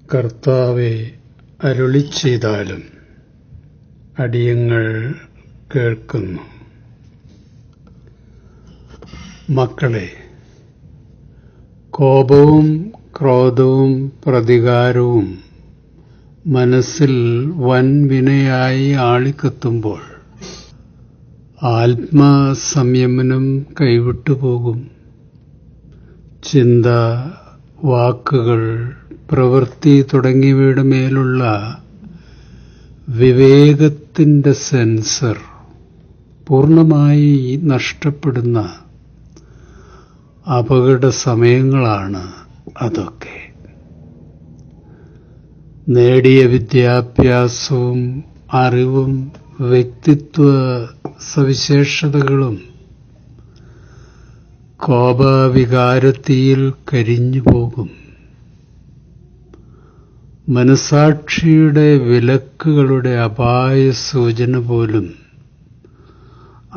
കർത്താവേ, അരുളിച്ചെയ്താലും അടിയങ്ങൾ കേൾക്കുന്നു. മക്കളെ, കോപവും ക്രോധവും പ്രതികാരവും മനസ്സിൽ വൻവിനയായി ആളിക്കത്തുമ്പോൾ ആത്മസംയമനം കൈവിട്ടുപോകും. ചിന്ത, വാക്കുകൾ, പ്രവൃത്തി തുടങ്ങിയവയുടെ മേലുള്ള വിവേകത്തിൻ്റെ സെൻസർ പൂർണ്ണമായി നഷ്ടപ്പെടുന്ന അപകട സമയങ്ങളാണ് അതൊക്കെ. നേടിയ വിദ്യാഭ്യാസവും അറിവും വ്യക്തിത്വ സവിശേഷതകളും കോപവികാരത്തീയിൽ കരിഞ്ഞു പോകും. മനസാക്ഷിയുടെ വിലക്കുകളുടെ അപായ സൂചന പോലും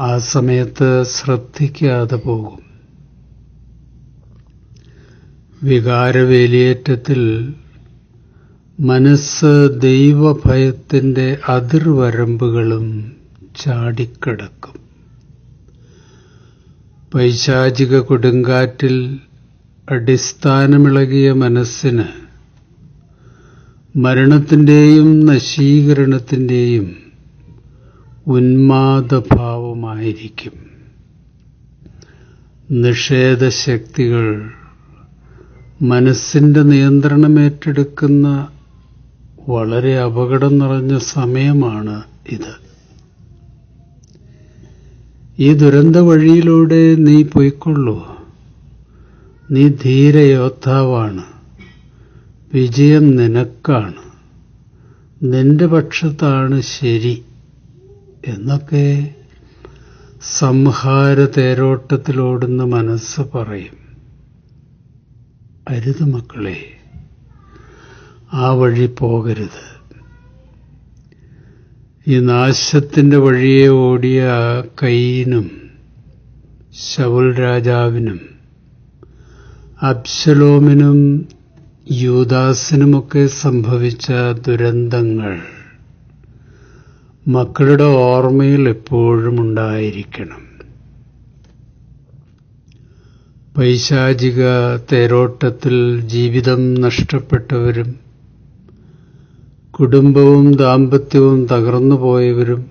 ആ സമയത്ത് ശ്രദ്ധിക്കാതെ പോകും. വികാരവേലിയേറ്റത്തിൽ മനസ്സ് ദൈവഭയത്തിൻ്റെ അതിർവരമ്പുകളും ചാടിക്കടക്കും. പൈശാചിക കൊടുങ്കാറ്റിൽ അടിസ്ഥാനമിളകിയ മനസ്സിന് മരണത്തിൻ്റെയും നശീകരണത്തിൻ്റെയും ഉന്മാദഭാവമായിരിക്കും. നിഷേധശക്തികൾ മനസ്സിൻ്റെ നിയന്ത്രണമേറ്റെടുക്കുന്ന വളരെ അപകടം നിറഞ്ഞ സമയമാണ് ഇത്. ഈ ദുരന്ത വഴിയിലൂടെ നീ പൊയ്ക്കൊള്ളൂ. നീ ധീരയോദ്ധാവാണ്. വിജയം നിനക്കാണ്. നിന്റെ പക്ഷത്താണ് ശരി എന്നൊക്കെ സംഹാര തേരോട്ടത്തിലോടുന്ന മനസ്സ് പറയും. അരുത് മക്കളെ, ആ വഴി പോകരുത്. ഈ നാശത്തിൻ്റെ വഴിയെ ഓടിയ കയീനും ശൗൽ രാജാവിനും അബ്ശലോമിനും യൂദാസിനുമൊക്കെ സംഭവിച്ച ദുരന്തങ്ങൾ മക്കളുടെ ഓർമ്മയിൽ എപ്പോഴും ഉണ്ടായിരിക്കണം. പൈശാചിക തേരോട്ടത്തിൽ ജീവിതം നഷ്ടപ്പെട്ടവരും കുടുംബവും ദാമ്പത്യവും തകർന്നുപോയവരും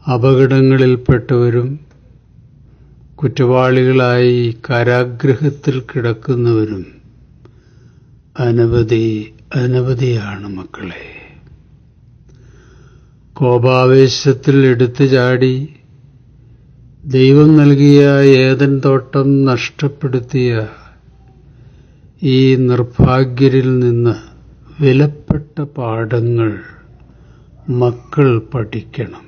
അപകടങ്ങളിൽപ്പെട്ടവരും കുറ്റവാളികളായി കാരാഗൃഹത്തിൽ കിടക്കുന്നവരും അനവധിയാണ് മക്കളെ. കോപാവേശത്തിൽ എടുത്തു ചാടി ദൈവം നൽകിയ ഏദൻ തോട്ടം നഷ്ടപ്പെടുത്തിയ ഈ നിർഭാഗ്യരിൽ നിന്ന് വിലപ്പെട്ട പാഠങ്ങൾ മക്കൾ പഠിക്കണം.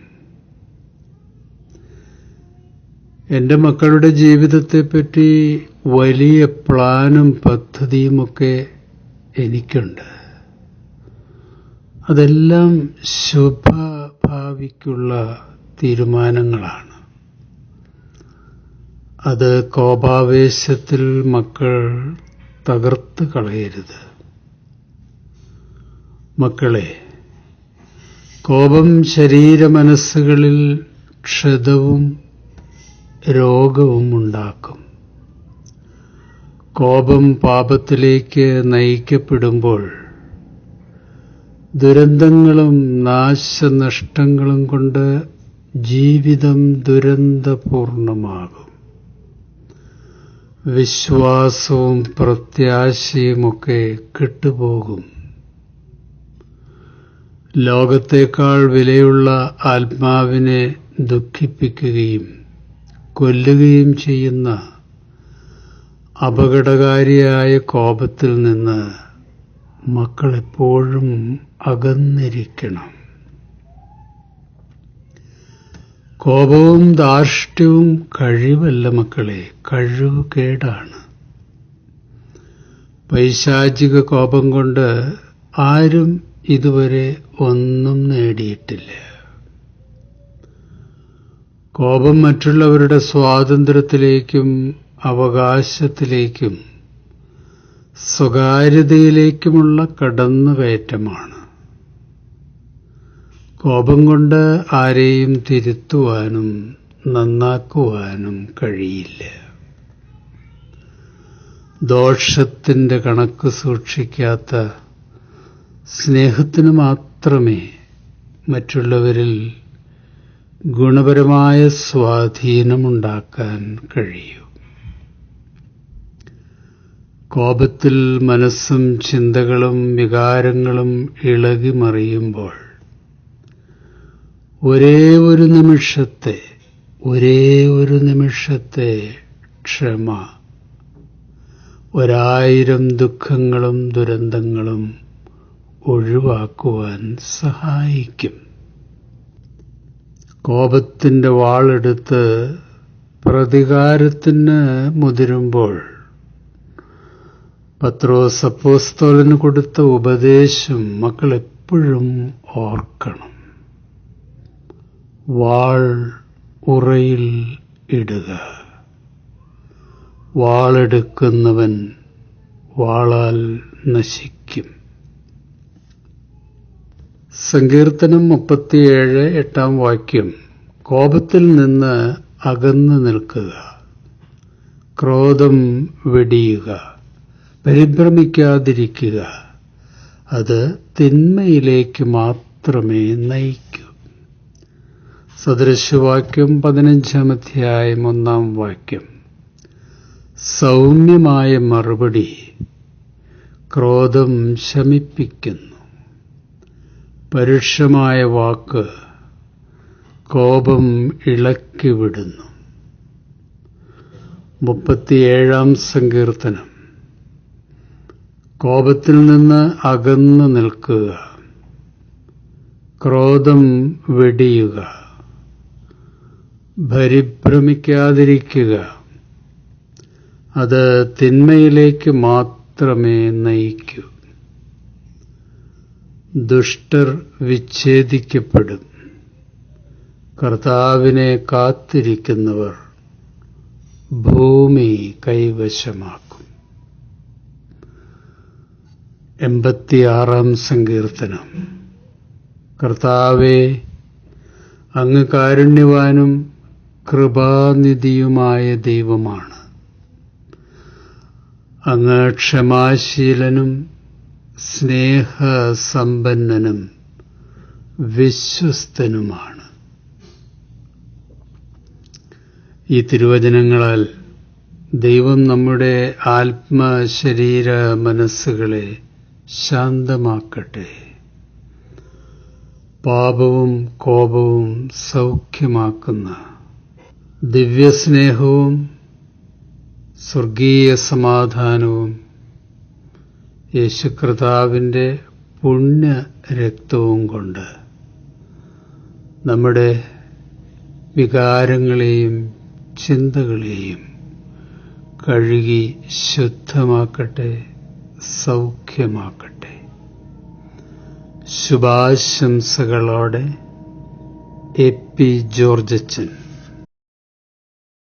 എൻ്റെ മക്കളുടെ ജീവിതത്തെപ്പറ്റി വലിയ പ്ലാനും പദ്ധതിയുമൊക്കെ എനിക്കുണ്ട്. അതെല്ലാം ശുഭഭാവിക്കുള്ള തീരുമാനങ്ങളാണ്. അത് കോപാവേശത്തിൽ മക്കൾ തകർത്ത് കളയരുത്. മക്കളെ, കോപം ശരീരമനസ്സുകളിൽ ക്ഷതവും രോഗവും ഉണ്ടാക്കും. കോപം പാപത്തിലേക്ക് നയിക്കപ്പെടുമ്പോൾ ദുരന്തങ്ങളും നാശനഷ്ടങ്ങളും കൊണ്ട് ജീവിതം ദുരന്തപൂർണമാകും. വിശ്വാസവും പ്രത്യാശയുമൊക്കെ കെട്ടുപോകും. ലോകത്തേക്കാൾ വിലയുള്ള ആത്മാവിനെ ദുഃഖിപ്പിക്കുകയും കൊല്ലുകയും ചെയ്യുന്ന അപകടകാരിയായ കോപത്തിൽ നിന്ന് മക്കളെപ്പോഴും അകന്നിരിക്കണം. കോപവും ധാർഷ്ട്യവും കഴിവല്ല മക്കളെ, കഴിവുകേടാണ്. പൈശാചിക കോപം കൊണ്ട് ആരും ഇതുവരെ ഒന്നും നേടിയിട്ടില്ല. കോപം മറ്റുള്ളവരുടെ സ്വാതന്ത്ര്യത്തിലേക്കും അവകാശത്തിലേക്കും സ്വകാര്യതയിലേക്കുമുള്ള കടന്നുകയറ്റമാണ്. കോപം കൊണ്ട് ആരെയും തിരുത്തുവാനും നന്നാക്കുവാനും കഴിയില്ല. ദോഷത്തിന്റെ കണക്ക് സൂക്ഷിക്കാത്ത സ്നേഹത്തിന് മാത്രമേ മറ്റുള്ളവരിൽ ഗുണപരമായ സ്വാധീനമുണ്ടാക്കാൻ കഴിയൂ. കോപത്തിൽ മനസ്സും ചിന്തകളും വികാരങ്ങളും ഇളകിമറിയുമ്പോൾ ഒരേ ഒരു നിമിഷത്തെ ക്ഷമ 1000 ദുഃഖങ്ങളും ദുരന്തങ്ങളും ഒഴിവാക്കുവാൻ സഹായിക്കും. കോപത്തിന്റെ വാളെടുത്ത് പ്രതികാരത്തിന് മുതിരുമ്പോൾ പത്രോസ് അപ്പോസ്തലന് കൊടുത്ത ഉപദേശം മക്കൾ എപ്പോഴും ഓർക്കണം. വാൾ ഉറയിൽ ഇടുക. വാളെടുക്കുന്നവൻ വാളാൽ നശിക്കും. സങ്കീർത്തനം 37 8-ാം വാക്യം. കോപത്തിൽ നിന്ന് അകന്നു നിൽക്കുക, ക്രോധം വെടിയുക, പരിഭ്രമിക്കാതിരിക്കുക. അത് തിന്മയിലേക്ക് മാത്രമേ നയിക്കൂ. സദൃശവാക്യം 15-ാം അധ്യായം 1-ാം വാക്യം. സൗമ്യമായ മറുപടി ക്രോധം ശമിപ്പിക്കുന്നു. പരുഷമായ വാക്ക് കോപം ഇളക്കിവിടുന്നു. 37-ാം സങ്കീർത്തനം. കോപത്തിൽ നിന്ന് അകന്നു നിൽക്കുക, ക്രോധം വെടിയുക, പരിഭ്രമിക്കാതിരിക്കുക. അത് തിന്മയിലേക്ക് മാത്രമേ നയിക്കൂ. ദുഷ്ടർ വിച്ഛേദിക്കപ്പെടും. കർത്താവിനെ കാത്തിരിക്കുന്നവർ ഭൂമി കൈവശമാക്കും. 86-ാം സങ്കീർത്തനം. കർത്താവേ, അങ്ങ് കാരുണ്യവാനും കൃപാനിധിയുമായ ദൈവമാണ്. അങ്ങ് ക്ഷമാശീലനും സ്നേഹസമ്പന്നനും വിശ്വസ്തനുമാണ്. ഈ തിരുവചനങ്ങളാൽ ദൈവം നമ്മുടെ ആത്മശരീര മനസ്സുകളെ ശാന്തമാക്കട്ടെ. പാപവും കോപവും സൗഖ്യമാക്കുന്ന ദിവ്യസ്നേഹവും സ്വർഗീയ സമാധാനവും യേശുകർത്താവിൻ്റെ പുണ്യരക്തവും കൊണ്ട് നമ്മുടെ വികാരങ്ങളെയും ചിന്തകളെയും കഴുകി ശുദ്ധമാക്കട്ടെ, സൗഖ്യമാക്കട്ടെ. ശുഭാശംസകളോടെ എ പി ജോർജച്ചൻ.